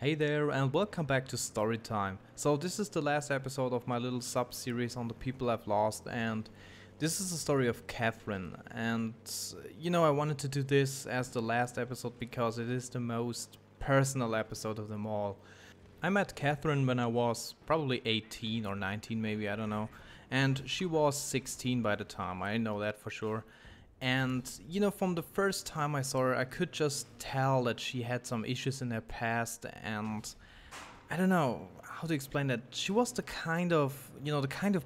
Hey there and welcome back to Storytime. So this is the last episode of my little sub-series on the people I've lost, and this is the story of Catherine. And I wanted to do this as the last episode because it is the most personal episode of them all. I met Catherine when I was probably 18 or 19 maybe, I don't know. And she was 16 by the time, I know that for sure. And, from the first time I saw her, I could just tell that she had some issues in her past, and I don't know how to explain that. She was the kind of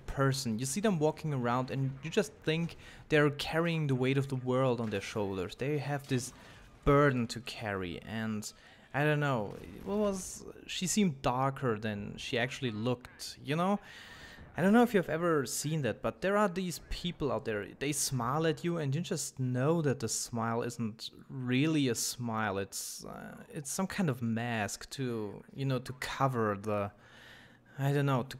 person. You see them walking around and you just think they're carrying the weight of the world on their shoulders. They have this burden to carry, and I don't know. She seemed darker than she actually looked. I don't know if you've ever seen that, but there are these people out there. They smile at you, and you just know that the smile isn't really a smile. It's some kind of mask to cover to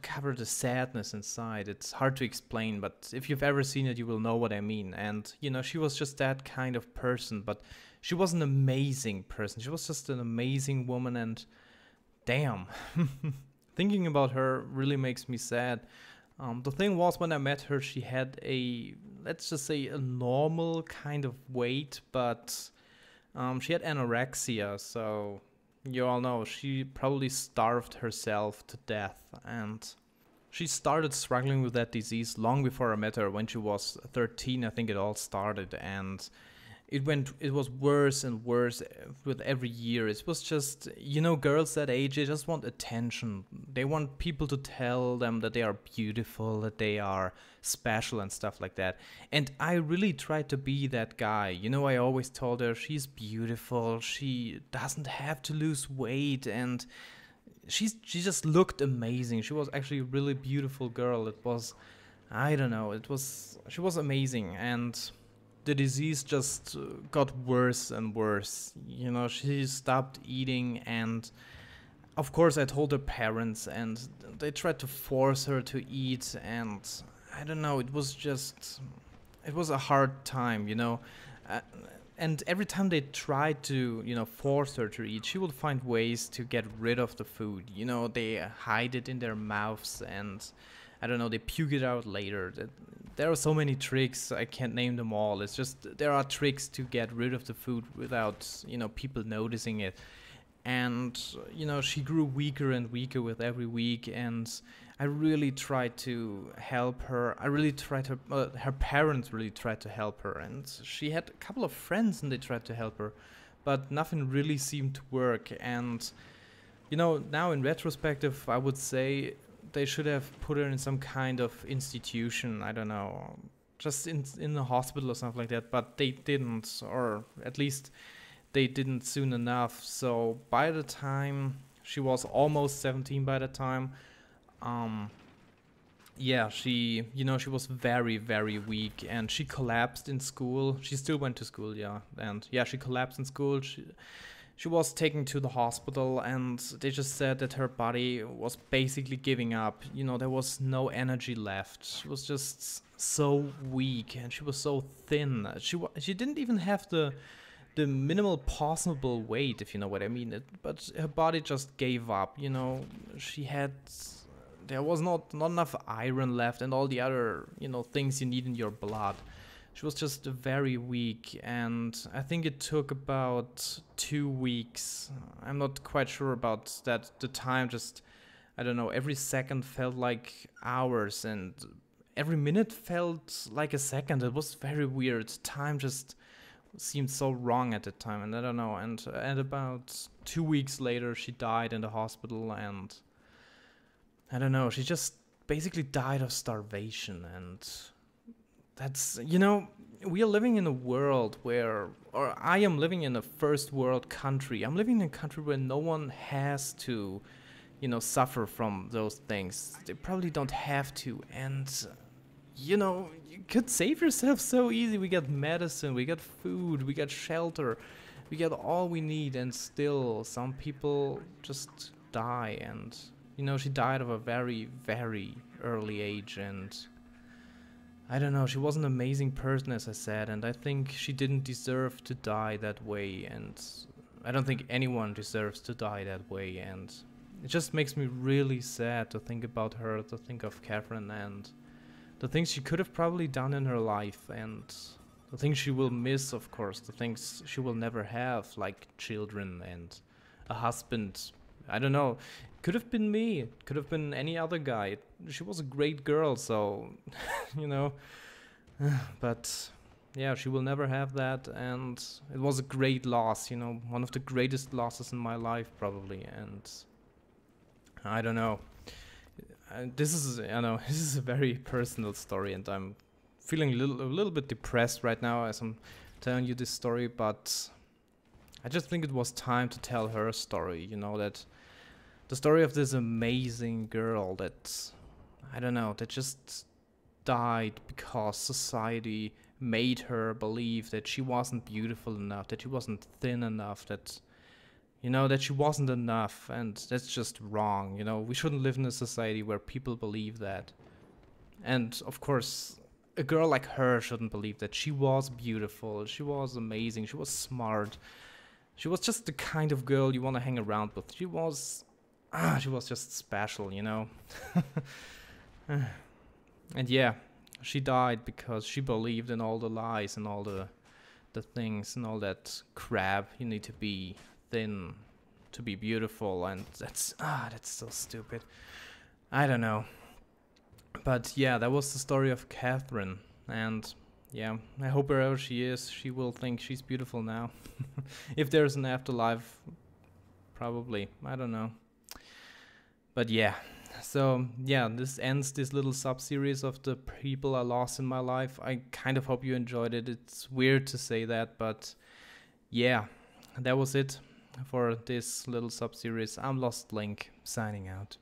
cover the sadness inside. It's hard to explain, but if you've ever seen it, you will know what I mean. And she was just that kind of person, but she was an amazing person. She was just an amazing woman, and damn. Thinking about her really makes me sad. The thing was, when I met her, she had let's just say, a normal kind of weight, but she had anorexia, so you all know she probably starved herself to death, and she started struggling with that disease long before I met her. When she was 13, I think it all started, and it was worse and worse with every year. It was just, girls that age, they just want attention. They want people to tell them that they are beautiful, that they are special and stuff like that. And I really tried to be that guy. I always told her she's beautiful, she doesn't have to lose weight, and she just looked amazing. She was actually a really beautiful girl. I don't know, she was amazing, and the disease just got worse and worse. She stopped eating, and of course I told her parents, and they tried to force her to eat, and I don't know, it was a hard time. Uh, and every time they tried to, force her to eat, she would find ways to get rid of the food. They hide it in their mouths, and I don't know, they puke it out later. There are so many tricks, I can't name them all. It's just, there are tricks to get rid of the food without, people noticing it. And, she grew weaker and weaker with every week, and I really tried to help her. Her parents really tried to help her, and she had a couple of friends and they tried to help her, but nothing really seemed to work. And, now in retrospective, I would say they should have put her in some kind of institution, I don't know, just in a hospital or something like that, but they didn't, or at least they didn't soon enough. So by the time she was almost 17, by the time, she was very, very weak, and she collapsed in school. She still went to school, yeah, and yeah, she collapsed in school. She was taken to the hospital, and they just said that her body was basically giving up. There was no energy left. She was just so weak, and she was so thin. She didn't even have the minimal possible weight, if you know what I mean. But her body just gave up. There was not enough iron left, and all the other things you need in your blood. She was just very weak, and I think it took about 2 weeks. I'm not quite sure about that. The time just, I don't know, every second felt like hours, and every minute felt like a second. It was very weird. Time just seemed so wrong at the time, and I don't know. And about 2 weeks later, she died in the hospital, and I don't know, she just basically died of starvation. And that's, we are living in a world where, or I am living in a first world country. I'm living in a country where no one has to, suffer from those things. They probably don't have to. And, you could save yourself so easy. We got medicine, we got food, we got shelter, we got all we need. And still, some people just die. And, she died of a very, very early age. And I don't know, she was an amazing person, as I said, and I think she didn't deserve to die that way. And I don't think anyone deserves to die that way, and it just makes me really sad to think about her, to think of Catherine and the things she could have probably done in her life, and the things she will miss, of course, the things she will never have, like children and a husband. I don't know. Could have been me. Could have been any other guy. She was a great girl, so, you know. But yeah, she will never have that, and it was a great loss, you know, one of the greatest losses in my life, probably, and I don't know. This is, I know, this is a very personal story, and I'm feeling a little bit depressed right now as I'm telling you this story, but I just think it was time to tell her story, you know, that the story of this amazing girl that, I don't know, that just died because society made her believe that she wasn't beautiful enough, that she wasn't thin enough, that, you know, that she wasn't enough, and that's just wrong, you know. We shouldn't live in a society where people believe that. And, of course, a girl like her shouldn't believe that. She was beautiful, she was amazing, she was smart. She was just the kind of girl you want to hang around with. She was just special, you know. And yeah, she died because she believed in all the lies and all the things and all that crap. You need to be thin to be beautiful, and that's so stupid. I don't know. But yeah, that was the story of Catherine, and yeah, I hope wherever she is, she will think she's beautiful now. If there's an afterlife, probably. I don't know. But yeah, so yeah, this ends this little sub-series of the people I lost in my life. I kind of hope you enjoyed it. It's weird to say that, but yeah, that was it for this little sub-series. I'm iLostLink, signing out.